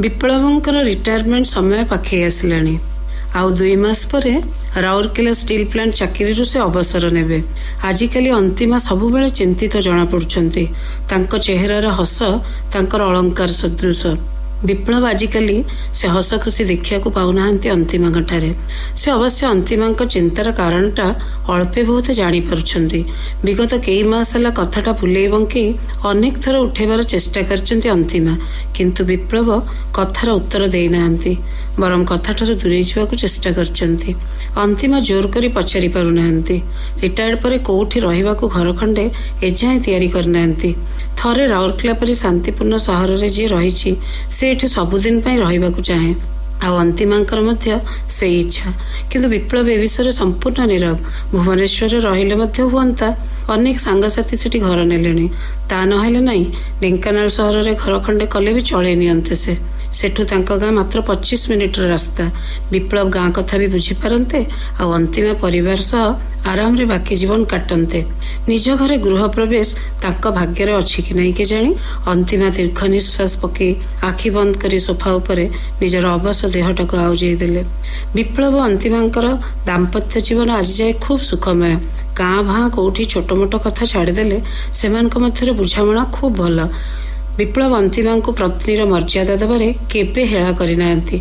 ବିପ୍ଳବଙ୍କର retirement ସମୟ ପାଖେଇ ଆସିଲାଣି। ଆଉ 2 ମାସ ପରେ ରାଉରକେଲା ଷ୍ଟିଲ୍ ପ୍ଲାଣ୍ଟ ଚାକିରିରୁ ସେ ଅବସର ନେବେ। ଆଜିକାଲି ଅନ୍ତିମା ସବୁବେଳେ ଚିନ୍ତିତ ଜଣାପଡୁଛନ୍ତି। ତାଙ୍କ ଚେହେରାର ହସ ତାଙ୍କର ଅଳଙ୍କାର ସଦୃଶ। ବିପ୍ଳବ ଆଜିକାଲି ସେ ହସ ଖୁସି ଦେଖିବାକୁ ପାଉନାହାନ୍ତି ଅନ୍ତିମାଙ୍କଠାରେ। ସେ ଅବଶ୍ୟ ଅନ୍ତିମାଙ୍କ ଚିନ୍ତାର କାରଣଟା ଅଳ୍ପେ ବହୁତ ଜାଣିପାରୁଛନ୍ତି। ବିଗତ କେଇ ମାସ ହେଲା କଥାଟା ବୁଲେଇ ବଙ୍କେଇ ଅନେକ ଥର ଉଠେଇବାର ଚେଷ୍ଟା କରିଛନ୍ତି ଅନ୍ତିମା, କିନ୍ତୁ ବିପ୍ଳବ କଥାର ଉତ୍ତର ଦେଇନାହାନ୍ତି। ବରଂ କଥାଠାରୁ ଦୂରେଇ ଯିବାକୁ ଚେଷ୍ଟା କରିଛନ୍ତି। ଅନ୍ତିମା ଜୋର କରି ପଚାରି ପାରୁନାହାନ୍ତି। ରିଟାୟାର୍ଡ ପରେ କୋଉଠି ରହିବାକୁ ଘର ଖଣ୍ଡେ ଏଯାଏଁ ତିଆରି କରିନାହାନ୍ତି। ଥରେ ରାଉରକେଲା ପରି ଶାନ୍ତିପୂର୍ଣ୍ଣ ସହରରେ ଯିଏ ରହିଛି ସେ ଏଠି ସବୁଦିନ ପାଇଁ ରହିବାକୁ ଚାହେଁ। ଆଉ ଅନ୍ତିମାଙ୍କର ମଧ୍ୟ ସେଇ ଇଚ୍ଛା। କିନ୍ତୁ ବିପ୍ଳବ ଏ ବିଷୟରେ ସମ୍ପୂର୍ଣ୍ଣ ନୀରବ। ଭୁବନେଶ୍ୱରରେ ରହିଲେ ମଧ୍ୟ ହୁଅନ୍ତା। ଅନେକ ସାଙ୍ଗସାଥି ସେଠି ଘର ନେଲେଣି। ତା ନହେଲେ ନାହିଁ, ଢେଙ୍କାନାଳ ସହରରେ ଘର ଖଣ୍ଡେ କଲେ ବି ଚଳେଇ ନିଅନ୍ତେ ସେ। ସେଠୁ ତାଙ୍କ ଗାଁ ମାତ୍ର 25 ମିନିଟର ରାସ୍ତା। ବିପ୍ଳବ ଗାଁ କଥା ବି ବୁଝିପାରନ୍ତେ, ଆଉ ଅନ୍ତିମା ପରିବାର ସହ ଆରାମରେ ବାକି ଜୀବନ କାଟନ୍ତେ। ନିଜ ଘରେ ଗୃହ ପ୍ରବେଶ ତାଙ୍କ ଭାଗ୍ୟରେ ଅଛି କି ନାହିଁ କେଜାଣି। ଅନ୍ତିମା ଦୀର୍ଘ ନିଶ୍ୱାସ ପକେଇ ଆଖି ବନ୍ଦ କରି ସୋଫା ଉପରେ ନିଜର ଅବଶ ଦେହଟାକୁ ଆଉଜେଇ ଦେଲେ। ବିପ୍ଳବ ଅନ୍ତିମାଙ୍କର ଦାମ୍ପତ୍ୟ ଜୀବନ ଆଜି ଯାଏ ଖୁବ୍ ସୁଖମୟ। ଗାଁ ଭାଁ କୋଉଠି ଛୋଟ ମୋଟ କଥା ଛାଡ଼ିଦେଲେ ସେମାନଙ୍କ ମଧ୍ୟରେ ବୁଝାମଣା ଖୁବ୍ ଭଲ। ବିପ୍ଳବ ଅନ୍ତିମାଙ୍କୁ ପତ୍ନୀର ମର୍ଯ୍ୟାଦା ଦେବାରେ କେବେ ହେଳା କରିନାହାନ୍ତି।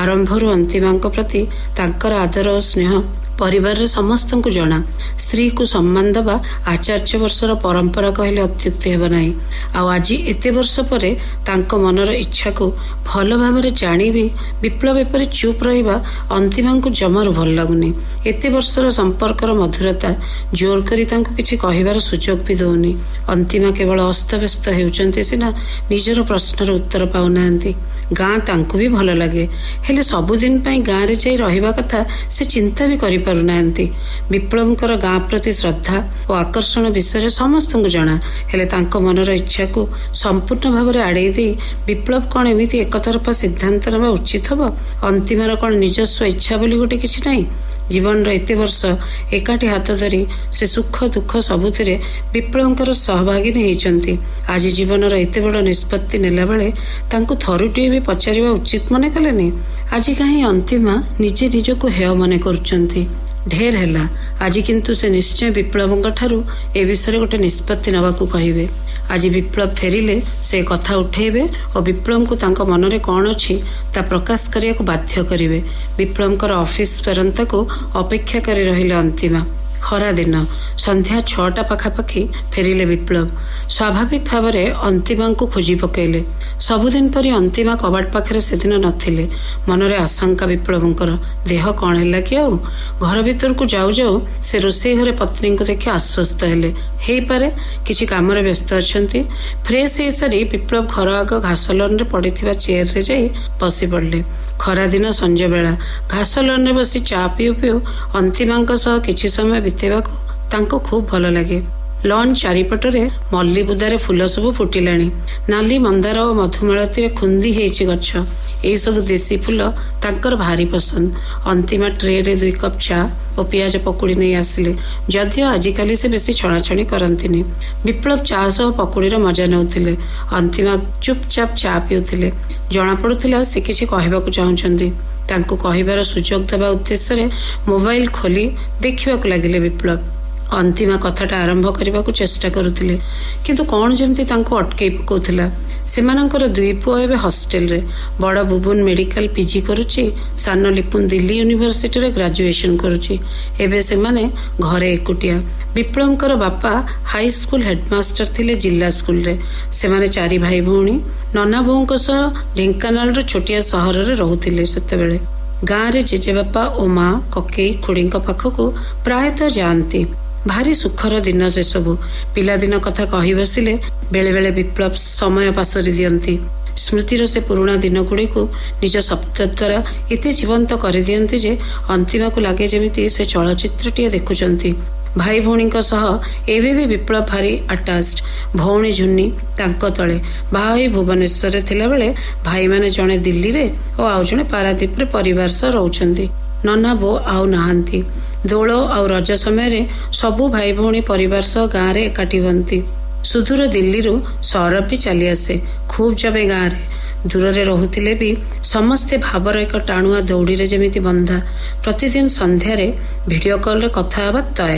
ଆରମ୍ଭରୁ ଅନ୍ତିମାଙ୍କ ପ୍ରତି ତାଙ୍କର ଆଦର ଓ ସ୍ନେହ ପରିବାରରେ ସମସ୍ତଙ୍କୁ ଜଣା। ସ୍ତ୍ରୀକୁ ସମ୍ମାନ ଦେବା ଆଚାର୍ଯ୍ୟ ବର୍ଷର ପରମ୍ପରା କହିଲେ ଅତ୍ୟୁକ୍ତି ହେବ ନାହିଁ। ଆଉ ଆଜି ଏତେ ବର୍ଷ ପରେ ତାଙ୍କ ମନର ଇଚ୍ଛାକୁ ଭଲ ଭାବରେ ଜାଣିବି ବିପ୍ଳବ ଏପରି ଚୁପ୍ ରହିବା ଅନ୍ତିମାଙ୍କୁ ଜମାରୁ ଭଲ ଲାଗୁନି। ଏତେ ବର୍ଷର ସମ୍ପର୍କର ମଧୁରତା ଜୋର କରି ତାଙ୍କୁ କିଛି କହିବାର ସୁଯୋଗ ବି ଦଉନି। ଅନ୍ତିମା କେବଳ ଅସ୍ତବ୍ୟସ୍ତ ହେଉଛନ୍ତି ସିନା, ନିଜର ପ୍ରଶ୍ନର ଉତ୍ତର ପାଉନାହାନ୍ତି। ଗାଁ ତାଙ୍କୁ ବି ଭଲ ଲାଗେ, ହେଲେ ସବୁଦିନ ପାଇଁ ଗାଁରେ ଯାଇ ରହିବା କଥା ସେ ଚିନ୍ତା ବି କରିପାରୁନାହାନ୍ତି। ବିପ୍ଳବଙ୍କର ଗାଁ ପ୍ରତି ଶ୍ରଦ୍ଧା ଓ ଆକର୍ଷଣ ବିଷୟରେ ସମସ୍ତଙ୍କୁ ଜଣା, ହେଲେ ତାଙ୍କ ମନର ଇଚ୍ଛାକୁ ସମ୍ପୂର୍ଣ୍ଣ ଭାବରେ ଆଡ଼େଇ ଦେଇ ବିପ୍ଳବ କଣ ଏମିତି ଏକତରଫା ସିଦ୍ଧାନ୍ତ ନେବା ଉଚିତ ହେବ? ଅନ୍ତିମାର କଣ ନିଜସ୍ୱ ଇଚ୍ଛା ବୋଲି ଗୋଟେ କିଛି ନାହିଁ? ଜୀବନର ଏତେ ବର୍ଷ ଏକାଠି ହାତ ଧରି ସେ ସୁଖ ଦୁଃଖ ସବୁଥିରେ ବିପ୍ଳବଙ୍କର ସହଭାଗିନୀ ହେଇଛନ୍ତି। ଆଜି ଜୀବନର ଏତେ ବଡ଼ ନିଷ୍ପତ୍ତି ନେଲା ବେଳେ ତାଙ୍କୁ ଥରୁଟିଏ ବି ପଚାରିବା ଉଚିତ ମନେ କଲେନି? ଆଜି କାହିଁ ଅନ୍ତିମା ନିଜେ ନିଜକୁ ହେୟ ମନେ କରୁଛନ୍ତି? ଢେର ହେଲା। ଆଜି କିନ୍ତୁ ସେ ନିଶ୍ଚୟ ବିପ୍ଳବଙ୍କ ଠାରୁ ଏ ବିଷୟରେ ଗୋଟେ ନିଷ୍ପତ୍ତି ନେବାକୁ କହିବେ। ଆଜି ବିପ୍ଳବ ଫେରିଲେ ସେ କଥା ଉଠେଇବେ ଓ ବିପ୍ଳବଙ୍କୁ ତାଙ୍କ ମନରେ କଣ ଅଛି ତା ପ୍ରକାଶ କରିବାକୁ ବାଧ୍ୟ କରିବେ। ବିପ୍ଳବଙ୍କର ଅଫିସ ଫେରନ୍ତାକୁ ଅପେକ୍ଷା କରି ରହିଲେ ଅନ୍ତିମା। ଖରା ଦିନ, ସନ୍ଧ୍ୟା 6ଟା ପାଖାପାଖି ଫେରିଲେ ବିପ୍ଳବ। ସ୍ୱାଭାବିକ ଭାବରେ ଅନ୍ତିମାଙ୍କୁ ଖୋଜି ପକେଇଲେ। ସବୁଦିନ ପରି ଅନ୍ତିମା କବାଟ ପାଖରେ ସେଦିନ ନଥିଲେ। ମନରେ ଆଶଙ୍କା ବିପ୍ଳବଙ୍କର, ଦେହ କଣ ହେଲା କି ଆଉ? ଘର ଭିତରକୁ ଯାଉ ଯାଉ ସେ ରୋଷେଇ ଘରେ ପତ୍ନୀଙ୍କୁ ଦେଖି ଆଶ୍ୱସ୍ତ ହେଲେ, ହେଇପାରେ କିଛି କାମରେ ବ୍ୟସ୍ତ ଅଛନ୍ତି। ଫ୍ରେଶ ହେଇସାରି ବିପ୍ଳବ ଘର ଆଗ ଘାସ ଲନରେ ପଡିଥିବା ଚେୟାରରେ ଯାଇ ବସି ପଡିଲେ। ଖରାଦିନ ସଞ୍ଜବେଳା ଘାସ ଲନରେ ବସି ଚା ପିଉ ପିଉ ଅନ୍ତିମାଙ୍କ ସହ କିଛି ସମୟ ବିତେଇବାକୁ ତାଙ୍କୁ ଖୁବ୍ ଭଲ ଲାଗେ। ଲନ୍ ଚାରିପଟରେ ମଲ୍ଲି ବୁଦାରେ ଫୁଲ ସବୁ ଫୁଟିଲାଣି। ନାଲି ମନ୍ଦାର ଓ ମଧୁମାଳତୀରେ ଖୁନ୍ଦି ହେଇଛି ଗଛ। ଏଇସବୁ ଦେଶୀ ଫୁଲ ତାଙ୍କର ଭାରି ପସନ୍ଦ। ଅନ୍ତିମା ଟ୍ରେରେ 2 କପ୍ ଚା ଓ ପିଆଜ ପକୁଡି ନେଇ ଆସିଲେ। ଯଦିଓ ଆଜିକାଲି ସେ ବେଶୀ ଛଣାଛଣି କରନ୍ତିନି। ବିପ୍ଳବ ଚା ସହ ପକୁଡିର ମଜା ନେଉଥିଲେ। ଅନ୍ତିମା ଚୁପଚାପ ଚା ପିଉଥିଲେ। ଜଣାପଡୁଥିଲା ସେ କିଛି କହିବାକୁ ଚାହୁଁଛନ୍ତି। ତାଙ୍କୁ କହିବାର ସୁଯୋଗ ଦେବା ଉଦ୍ଦେଶ୍ୟରେ ମୋବାଇଲ ଖୋଲି ଦେଖିବାକୁ ଲାଗିଲେ ବିପ୍ଳବ। ଅନ୍ତିମା କଥାଟା ଆରମ୍ଭ କରିବାକୁ ଚେଷ୍ଟା କରୁଥିଲେ, କିନ୍ତୁ କଣ ଯେମିତି ତାଙ୍କୁ ଅଟକେଇ ପକାଉଥିଲା। ସେମାନଙ୍କର 2 ପୁଅ ଏବେ ହଷ୍ଟେଲରେ। ବଡ ବୁବୁନ ମେଡିକାଲ ପିଜି କରୁଛି, ସାନ ଲିପୁନ ଦିଲ୍ଲୀ ୟୁନିଭର୍ସିଟିରେ ଗ୍ରାଜୁଏସନ କରୁଛି। ଏବେ ସେମାନେ ଘରେ ଏକୁଟିଆ। ବିପ୍ଳବଙ୍କର ବାପା ହାଇସ୍କୁଲ ହେଡମାଷ୍ଟର ଥିଲେ ଜିଲ୍ଲା ସ୍କୁଲରେ। ସେମାନେ 4 ଭାଇ ଭଉଣୀ। ନନା ବୋଉଙ୍କ ସହ ଢେଙ୍କାନାଳର ଛୋଟିଆ ସହରରେ ରହୁଥିଲେ ସେତେବେଳେ। ଗାଁରେ ଜେଜେବାପା ଓ ମା କକେଇ ଖୁଡିଙ୍କ ପାଖକୁ ପ୍ରାୟତଃ ଯାଆନ୍ତି। ଭାରି ସୁଖର ଦିନ ସେସବୁ। ପିଲାଦିନ କଥା କହି ବସିଲେ ବେଳେ ବେଳେ ବିପ୍ଳବ ସମୟ ପାସରି ଦିଅନ୍ତି। ସ୍ମୃତିର ସେ ପୁରୁଣା ଦିନଗୁଡ଼ିକୁ ନିଜ ଶବ୍ଦ ଦ୍ୱାରା ଏତେ ଜୀବନ୍ତ କରିଦିଅନ୍ତି ଯେ ଅନ୍ତିମାକୁ ଲାଗେ ଯେମିତି ସେ ଚଳଚ୍ଚିତ୍ରଟିଏ ଦେଖୁଛନ୍ତି। ଭାଇ ଭଉଣୀଙ୍କ ସହ ଏବେ ବି ବିପ୍ଳବ ଭାରି ଆଟାଚ୍ଡ। ଭଉଣୀ ଝୁନି ତାଙ୍କ ତଳେ। ବାହା ହୋଇ ଭୁବନେଶ୍ୱରରେ ଥିଲାବେଳେ ଭାଇମାନେ ଜଣେ ଦିଲ୍ଲୀରେ ଓ ଆଉ ଜଣେ ପାରାଦୀପରେ ପରିବାର ସହ ରହୁଛନ୍ତି। ନନା ବୋଉ ଆଉ ନାହାନ୍ତି। ଦୋଳ ଆଉ ରଜ ସମୟରେ ସବୁ ଭାଇ ଭଉଣୀ ପରିବାର ସହ ଗାଁରେ ଏକାଠି ହୁଅନ୍ତି। ସୁଦୂର ଦିଲ୍ଲୀରୁ ସୌରଭ ବି ଚାଲି ଆସେ। ଖୁବ୍ ଜମେ ଗାଁରେ। ଦୂରରେ ରହୁଥିଲେ ବି ସମସ୍ତେ ଭାବର ଏକ ଟାଣୁଆ ଦୌଡ଼ିରେ ଯେମିତି ବନ୍ଧା। ପ୍ରତିଦିନ ସନ୍ଧ୍ୟାରେ ଭିଡିଓ କଲରେ କଥା ହେବା ତୟ।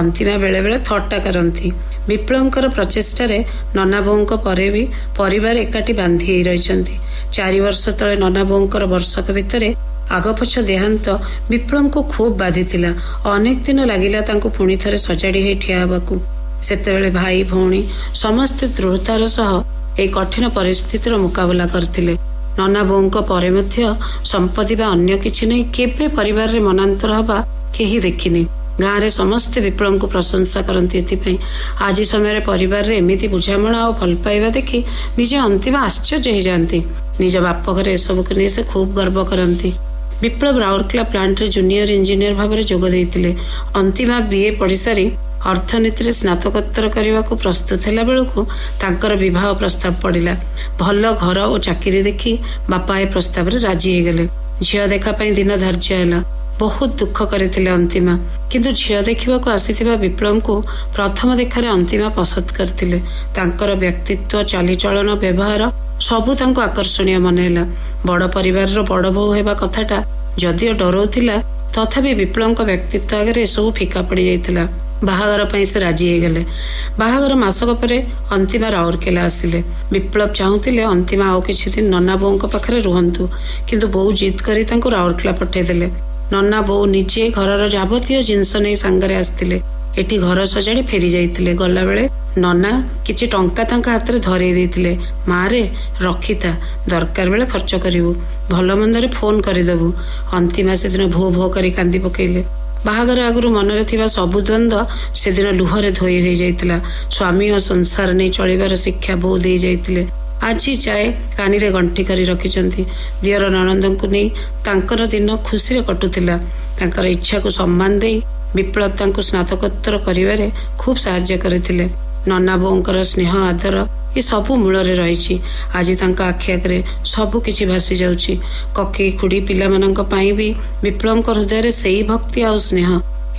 ଅନ୍ତିମା ବେଳେବେଳେ ଥଟ୍ଟା କରନ୍ତି। ବିପ୍ଳବଙ୍କର ପ୍ରଚେଷ୍ଟାରେ ନନା ବୋଉଙ୍କ ପରେ ବି ପରିବାର ଏକାଠି ବାନ୍ଧି ହେଇ ରହିଛନ୍ତି। 4 ବର୍ଷ ତଳେ ନନା ବୋଉଙ୍କର ବର୍ଷକ ଭିତରେ ଆଗପଛ ଦେହାନ୍ତ ବିପ୍ଳବଙ୍କୁ ଖୁବ୍ ବାଧିଥିଲା। ଅନେକ ଦିନ ଲାଗିଲା ତାଙ୍କୁ ପୁଣି ଥରେ ସଜାଡ଼ି ହେଇ ଠିଆ ହେବାକୁ। ସେତେବେଳେ ଭାଇ ଭଉଣୀ ସମସ୍ତେ ଦୃଢ଼ତାର ସହ ଏହି କଠିନ ପରିସ୍ଥିତିର ମୁକାବିଲା କରିଥିଲେ। ନନା ବୋଉଙ୍କ ପରେ ମଧ୍ୟ ସମ୍ପତ୍ତି ବା ଅନ୍ୟ କିଛି ନେଇ କେବେ ପରିବାରରେ ମନାନ୍ତର ହେବା କେହି ଦେଖିନି। ଗାଁରେ ସମସ୍ତେ ବିପ୍ଳବଙ୍କୁ ପ୍ରଶଂସା କରନ୍ତି ଏଥିପାଇଁ। ଆଜି ସମୟରେ ପରିବାରରେ ଏମିତି ବୁଝାମଣା ଓ ଭଲ ପାଇବା ଦେଖି ନିଜେ ଅନ୍ତିମା ଆଶ୍ଚର୍ଯ୍ୟ ହେଇଯାଆନ୍ତି। ନିଜ ବାପ ଘରେ ଏସବୁକୁ ନେଇ ସେ ଖୁବ୍ ଗର୍ବ କରନ୍ତି। ବିପ୍ଳବ ରାଉରକେଲା ପ୍ଲାଣ୍ଟରେ ଜୁନିୟର ଇଞ୍ଜିନିୟର ଭାବରେ ଯୋଗ ଦେଇଥିଲେ। ଅନ୍ତିମା BA ପଢ଼ିସାରି ଅର୍ଥନୀତିରେ ସ୍ନାତକୋତ୍ତର କରିବାକୁ ପ୍ରସ୍ତୁତ ହେଲା ବେଳକୁ ତାଙ୍କର ବିବାହ ପ୍ରସ୍ତାବ ପଡ଼ିଲା। ଭଲ ଘର ଓ ଚାକିରି ଦେଖି ବାପା ଏ ପ୍ରସ୍ତାବରେ ରାଜି ହେଇଗଲେ। ଝିଅ ଦେଖା ପାଇଁ ଦିନ ଧାର୍ଯ୍ୟ ହେଲା। ବହୁତ ଦୁଃଖ କରିଥିଲେ ଅନ୍ତିମା। କିନ୍ତୁ ଝିଅ ଦେଖିବାକୁ ଆସିଥିବା ବିପ୍ଳବଙ୍କୁ ପ୍ରଥମ ଦେଖାରେ ଅନ୍ତିମା ପସନ୍ଦ କରିଥିଲେ। ତାଙ୍କର ବ୍ୟକ୍ତିତ୍ୱ, ଚାଲିଚଳନ, ବ୍ୟବହାର ସବୁ ତାଙ୍କୁ ଆକର୍ଷଣୀୟ ମନେ ହେଲା। ବଡ଼ ପରିବାରର ବଡ଼ ବୋହୂ ହେବା କଥାଟା ଯଦିଓ ଡରଉଥିଲା, ତଥାପି ବିପ୍ଳବଙ୍କ ବ୍ୟକ୍ତିତ୍ୱ ଆଗରେ ଏସବୁ ଫିକା ପଡ଼ିଯାଇଥିଲା। ବାହାଘର ପାଇଁ ସେ ରାଜି ହେଇଗଲେ। ବାହାଘର ମାସକ ପରେ ଅନ୍ତିମା ରାଉରକେଲା ଆସିଲେ। ବିପ୍ଳବ ଚାହୁଁଥିଲେ ଅନ୍ତିମା ଆଉ କିଛି ଦିନ ନନା ବୋଉଙ୍କ ପାଖରେ ରୁହନ୍ତୁ, କିନ୍ତୁ ବୋଉ ଜିଦ୍ କରି ତାଙ୍କୁ ରାଉରକେଲା ପଠେଇଦେଲେ। ନନା ବୋଉ ନିଜେ ଘରର ଯାବତୀୟ ଜିନିଷ ନେଇ ସାଙ୍ଗରେ ଆସିଥିଲେ। ଏଠି ଘର ସଜାଡ଼ି ଫେରି ଯାଇଥିଲେ। ଗଲାବେଳେ ନନା କିଛି ଟଙ୍କା ତାଙ୍କ ହାତରେ ଧରେଇ ଦେଇଥିଲେ। ମାରେ ରଖିଥା, ଦରକାର ବେଳେ ଖର୍ଚ୍ଚ କରିବୁ, ଭଲ ମନ୍ଦରେ ଫୋନ କରିଦେବୁ। ଅନ୍ତିମା ସେଦିନ ଭୋ ଭୋ କରି କାନ୍ଦି ପକେଇଲେ। ବାହାଘର ଆଗରୁ ମନରେ ଥିବା ସବୁ ଦ୍ୱନ୍ଦ୍ୱ ସେଦିନ ଲୁହରେ ଧୋଇ ହୋଇଯାଇଥିଲା। ସ୍ୱାମୀ ଓ ସଂସାର ନେଇ ଚଳିବାର ଶିକ୍ଷା ବୋଉ ଦେଇ ଯାଇଥିଲେ। ଆଜି ଯାଏ କାନିରେ ଗଣ୍ଠି କରି ରଖିଛନ୍ତି। ଦିଅର ନଣନ୍ଦଙ୍କୁ ନେଇ ତାଙ୍କର ଦିନ ଖୁସିରେ କଟୁଥିଲା। ତାଙ୍କର ଇଚ୍ଛାକୁ ସମ୍ମାନ ଦେଇ ବିପ୍ଳବ ତାଙ୍କୁ ସ୍ନାତକୋତ୍ତର କରିବାରେ ଖୁବ୍ ସାହାଯ୍ୟ କରିଥିଲେ। ନନା ବୋଉଙ୍କର ସ୍ନେହ, ଆଦର ଏ ସବୁ ମୂଳରେ ରହିଛି। ଆଜି ତାଙ୍କ ଆଖି ଆଗରେ ସବୁ କିଛି ଭାସି ଯାଉଛି। କକେଇ ଖୁଡ଼ି ପିଲାମାନଙ୍କ ପାଇଁ ବି ବିପ୍ଳବଙ୍କ ହୃଦୟରେ ସେଇ ଭକ୍ତି ଆଉ ସ୍ନେହ।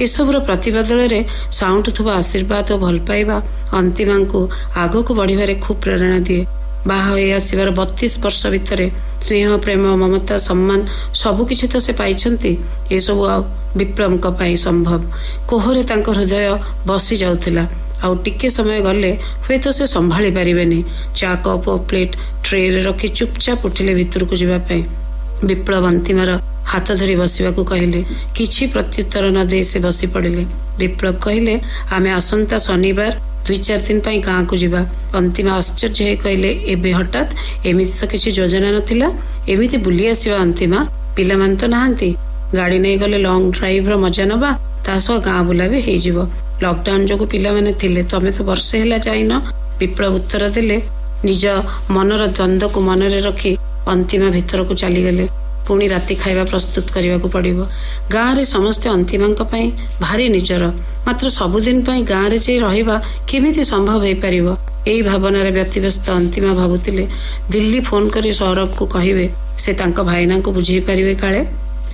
ଏସବୁର ପ୍ରତିବଦଳରେ ସାଉଁଟୁଥିବା ଆଶୀର୍ବାଦ ଓ ଭଲ ପାଇବା ଅନ୍ତିମାଙ୍କୁ ଆଗକୁ ବଢ଼ିବାରେ ଖୁବ୍ ପ୍ରେରଣା ଦିଏ। ବାହା ହୋଇ ଆସିବାର 32 ବର୍ଷ ଭିତରେ ସ୍ନେହ, ପ୍ରେମ, ମମତା, ସମ୍ମାନ ସବୁକିଛି ତ ସେ ପାଇଛନ୍ତି। ଏସବୁ ଆଉ ବିପ୍ଳବଙ୍କ ପାଇଁ ସମ୍ଭବ। କୋହରେ ତାଙ୍କ ହୃଦୟ ବସି ଯାଉଥିଲା। ଆଉ ଟିକେ ସମୟ ଗଲେ ହୁଏତ ସେ ସମ୍ଭାଳି ପାରିବେନି। ଚା କପ୍ ଓ ପ୍ଲେଟ୍ ଟ୍ରେରେ ରଖି ଚୁପଚାପ ଉଠିଲେ ଭିତରକୁ ଯିବା ପାଇଁ। ବିପ୍ଳବ ଅନ୍ତିମାର ହାତ ଧରି ବସିବାକୁ କହିଲେ। କିଛି ପ୍ରତ୍ୟୁତ୍ତର ନ ଦେଇ ସେ ବସି ପଡ଼ିଲେ। ବିପ୍ଳବ କହିଲେ, ଆମେ ଆସନ୍ତା ଶନିବାର 2-4 ଦିନ ପାଇଁ ଗାଁକୁ ଯିବା। ଅନ୍ତିମା ଆଶ୍ଚର୍ଯ୍ୟ ହେଇ କହିଲେ, ଏବେ ହଠାତ୍? ଏମିତି ତ କିଛି ଯୋଜନା ନଥିଲା। ଏମିତି ବୁଲି ଆସିବା ଅନ୍ତିମା? ପିଲାମାନେ ତ ନାହାନ୍ତି। ଗାଡ଼ି ନେଇ ଗଲେ ଲଙ୍ଗ ଡ୍ରାଇଭର ମଜା ନବା, ତା ସହ ଗାଁ ବୁଲା ବି ହେଇଯିବ। ଲକଡାଉନ ଯୋଗୁଁ ପିଲାମାନେ ଥିଲେ, ତମେ ତ ବର୍ଷେ ହେଲା ଯାଇନ। ବିପ୍ଳବ ଉତ୍ତର ଦେଲେ। ନିଜ ମନର ଦ୍ୱନ୍ଦ୍ୱକୁ ମନରେ ରଖି ଅନ୍ତିମା ଭିତରକୁ ଚାଲିଗଲେ। ପୁଣି ରାତି ଖାଇବା ପ୍ରସ୍ତୁତ କରିବାକୁ ପଡ଼ିବ। ଗାଁରେ ସମସ୍ତେ ଅନ୍ତିମାଙ୍କ ପାଇଁ ଭାରି ନିଜର। ମାତ୍ର ସବୁଦିନ ପାଇଁ ଗାଁରେ ଯାଇ ରହିବା କେମିତି ସମ୍ଭବ ହେଇପାରିବ? ଏହି ଭାବନାରେ ବ୍ୟତିବ୍ୟସ୍ତ ଅନ୍ତିମା ଭାବୁଥିଲେ ଦିଲ୍ଲୀ ଫୋନ କରି ସୌରଭକୁ କହିବେ ସେ ତାଙ୍କ ଭାଇନାଙ୍କୁ ବୁଝେଇ ପାରିବେ କାଳେ।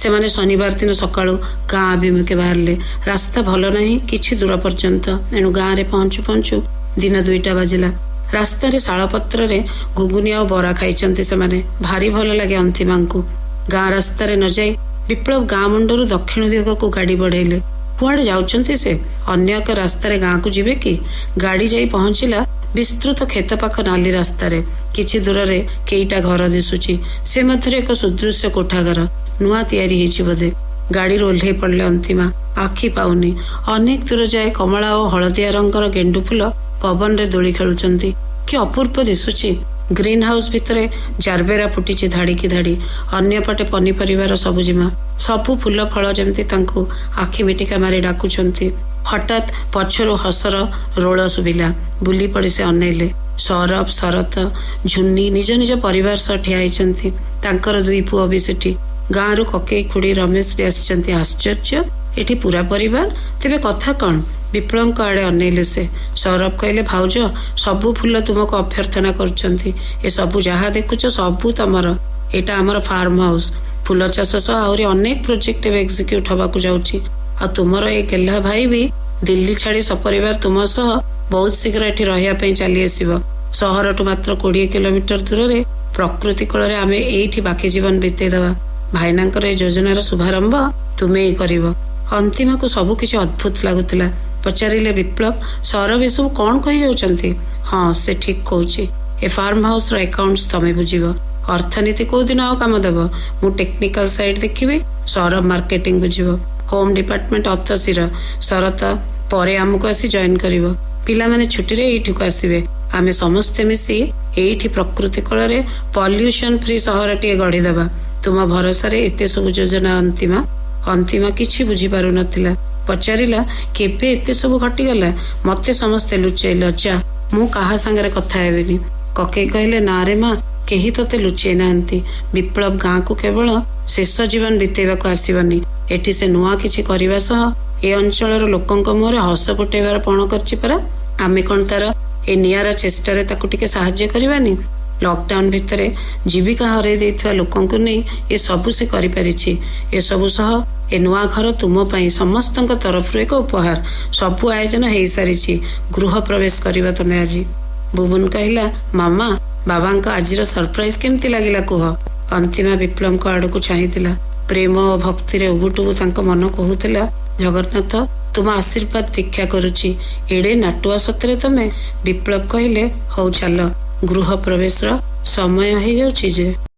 ସେମାନେ ଶନିବାର ଦିନ ସକାଳୁ ଗାଁ ଅଭିମୁଖେ ବାହାରିଲେ। ରାସ୍ତା ଭଲ ନାହିଁ କିଛି ଦୂର ପର୍ଯ୍ୟନ୍ତ। ଏଣୁ ଗାଁରେ ପହଞ୍ଚୁ ପହଞ୍ଚୁ ଦିନ 2ଟା ବାଜିଲା। ରାସ୍ତାରେ ଶାଳପତ୍ରରେ ଘୁଗୁନି ଆଉ ବରା ଖାଇଛନ୍ତି ସେମାନେ। ଭାରି ଭଲ ଲାଗେ ଅନ୍ତିମାଙ୍କୁ। ଗାଁ ରାସ୍ତାରେ ନ ଯାଇ ବିପ୍ଳବ ଗାଁ ମୁଣ୍ଡରୁ ଦକ୍ଷିଣ ଦିଗକୁ ଗାଡ଼ି ବଢେଇଲେ। କୁଆଡେ ଯାଉଛନ୍ତି ସେ? ଅନ୍ୟ ଏକ ରାସ୍ତାରେ ଗାଁକୁ ଯିବେ କି? ଗାଡ଼ି ଯାଇ ପହଞ୍ଚିଲା ବିସ୍ତୃତ କ୍ଷେତ ପାଖ ନାଲି ରାସ୍ତାରେ। କିଛି ଦୂରରେ କେଇଟା ଘର ଦିଶୁଛି। ସେ ମଧ୍ୟରେ ଏକ ସୁଦୃଶ୍ୟ କୋଠାଘର, ନୂଆ ତିଆରି ହେଇଛି ବୋଧେ। ଗାଡ଼ିରୁ ଓହ୍ଲେଇ ପଡ଼ିଲେ ଅନ୍ତିମା। ଆଖି ପାଉନି। ଅନେକ ଦୂର ଯାଏ କମଳା ଓ ହଳଦିଆ ରଙ୍ଗର ଗେଣ୍ଡୁ ଫୁଲ ପବନରେ ଦୋଳି ଖେଳୁଛନ୍ତି। କି ଅପୂର୍ବ ଦିଶୁଛି। ଗ୍ରୀନ ହାଉସ ଭିତରେ ଜାରବେରା ଫୁଟିଛି ଧାଡ଼ିକି ଧାଡ଼ି। ଅନ୍ୟପଟେ ପନିପରିବାର ସବୁଜିମା। ସବୁ ଫୁଲ ଫଳ ଯେମିତି ତାଙ୍କୁ ଆଖି ମିଟିକା ମାରି ଡାକୁଛନ୍ତି। ହଠାତ୍ ପଛରୁ ହସର ରୋଳ ଶୁଭିଲା। ବୁଲି ପଡ଼ି ସେ ଅନେଇଲେ। ସୌରଭ, ଶରତ, ଝୁନି ନିଜ ନିଜ ପରିବାର ସହ ଠିଆ ହେଇଛନ୍ତି। ତାଙ୍କର 2 ପୁଅ ବି ସେଠି। ଗାଁରୁ କକେଇ ଖୁଡ଼ି ରମେଶ ବି ଆସିଛନ୍ତି। ଆଶ୍ଚର୍ଯ୍ୟ, ଏଠି ପୁରା ପରିବାର? ତେବେ କଥା କଣ? ବିପ୍ଳବଙ୍କ ଆଡେ ଅନେଇଲେ ସେ। ସୌରଭ କହିଲେ, ଭାଉଜ ସବୁ ଫୁଲ ତୁମକୁ ଅଭ୍ୟର୍ଥନା କରୁଛନ୍ତି। ଏ ସବୁ ଯାହା ଦେଖୁଛ ସବୁ ତମର। ଏଇଟା ଆମର ଫାର୍ମ ହାଉସ। ଫୁଲ ଚାଷ ସହ ଆହୁରି ଅନେକ ପ୍ରୋଜେକ୍ଟ ଏବେ ଏକ୍ସିକ୍ୟୁଟ ହବାକୁ ଯାଉଛି। ଆଉ ତୁମର ଏ ଗେହ୍ଲା ଭାଇ ବି ଦିଲ୍ଲୀ ଛାଡି ସପରିବାର ତୁମ ସହ ବହୁତ ଶୀଘ୍ର ଏଠି ରହିବା ପାଇଁ ଚାଲି ଆସିବ। ସହରଠୁ ମାତ୍ର 20 କିଲୋମିଟର ଦୂରରେ ପ୍ରକୃତି କୋଳରେ ଆମେ ଏଇଠି ବାକି ଜୀବନ ବିତେଇଦବା। ଭାଇନାଙ୍କର ଏ ଯୋଜନାର ଶୁଭାରମ୍ଭ ତୁମେ ହିଁ କରିବ। ଅନ୍ତିମାକୁ ସବୁ କିଛି ଅଦ୍ଭୁତ ଲାଗୁଥିଲା। ପଚାରିଲେ ବିପ୍ଳବ, ସୌରଭ ଏସବୁ କଣ କହିଯାଉଛନ୍ତି? ହଁ, ସେ ଠିକ କହୁଛି। ଏ ଫାର୍ମ ହାଉସର ଆକାଉଣ୍ଟ ତମେ ବୁଝିବ। ଅର୍ଥନୀତି କୋଉ ଦିନ ଆଉ କାମ ଦେବ? ମୁଁ ଟେକ୍ନିକାଲ ସାଇଡ ଦେଖିବି, ସୌରଭ ମାର୍କେଟିଂ ବୁଝିବ। ହୋମ ଡିପାର୍ଟମେଣ୍ଟ ଅତସିର। ଶରତ ପରେ ଆମକୁ ଆସି ଜଏନ କରିବ। ପିଲାମାନେ ଛୁଟିରେ ଏଇଠିକୁ ଆସିବେ। ଆମେ ସମସ୍ତେ ମିଶି ଏଇଠି ପ୍ରକୃତି କୋଳରେ ପଲ୍ୟୁସନ ଫ୍ରି ସହରଟିଏ ଗଢିଦେବା। ତୁମ ଭରସାରେ ଏତେ ସବୁ ଯୋଜନା। ଅନ୍ତିମା କିଛି ବୁଝିପାରୁନଥିଲା। ପଚାରିଲା, କେବେ ଏତେ ସବୁ ଘଟିଗଲା? ମତେ ସମସ୍ତେ ଲୁଚେଇଲ। ଯା, ମୁଁ କାହା ସାଙ୍ଗରେ କଥା ହେବିନି। କକେଇ କହିଲେ, ନା ରେ ମା, କେହି ତତେ ଲୁଚେଇ ନାହାନ୍ତି। ବିପ୍ଳବ ଗାଁକୁ କେବଳ ଶେଷ ଜୀବନ ବିତେଇବାକୁ ଆସିବନି। ଏଠି ସେ ନୂଆ କିଛି କରିବା ସହ ଏ ଅଞ୍ଚଳର ଲୋକଙ୍କ ମୁହଁରେ ହସ ଫୁଟେଇବାର ପଣ କରିଛି ପରା। ଆମେ କଣ ତାର ଏ ନିଆରା ଚେଷ୍ଟାରେ ତାକୁ ଟିକେ ସାହାଯ୍ୟ କରିବାନି? ଲକଡାଉନ ଭିତରେ ଜୀବିକା ହରାଇ ଦେଇଥିବା ଲୋକଙ୍କୁ ନେଇ ଏ ସବୁ ସେ କରିପାରିଛି। ଏସବୁ ସହ ଏ ନୂଆ ଘର ତୁମ ପାଇଁ ସମସ୍ତଙ୍କ ତରଫରୁ ଏକ ଉପହାର। ସବୁ ଆୟୋଜନ ହେଇସାରିଛି। ଗୃହ ପ୍ରବେଶ କରିବ ତମେ ଆଜି। ବୁବୁନ କହିଲା, ମାମା, ବାବାଙ୍କ ଆଜିର ସରପ୍ରାଇଜ କେମିତି ଲାଗିଲା କୁହ? ଅନ୍ତିମା ବିପ୍ଳବଙ୍କ ଆଡକୁ ଚାହିଁଥିଲା। ପ୍ରେମ ଓ ଭକ୍ତିରେ ଉବୁଟୁବୁ ତାଙ୍କ ମନ କହୁଥିଲା, ଜଗନ୍ନାଥ, ତୁମ ଆଶୀର୍ବାଦ ଭିକ୍ଷା କରୁଛି। ଏଡେ ନାଟୁଆ ସତରେ ତମେ। ବିପ୍ଳବ କହିଲେ, ହଉ ଚାଲ, ଗୃହ ପ୍ରବେଶର ସମୟ ହେଇଯାଉଛି ଯେ।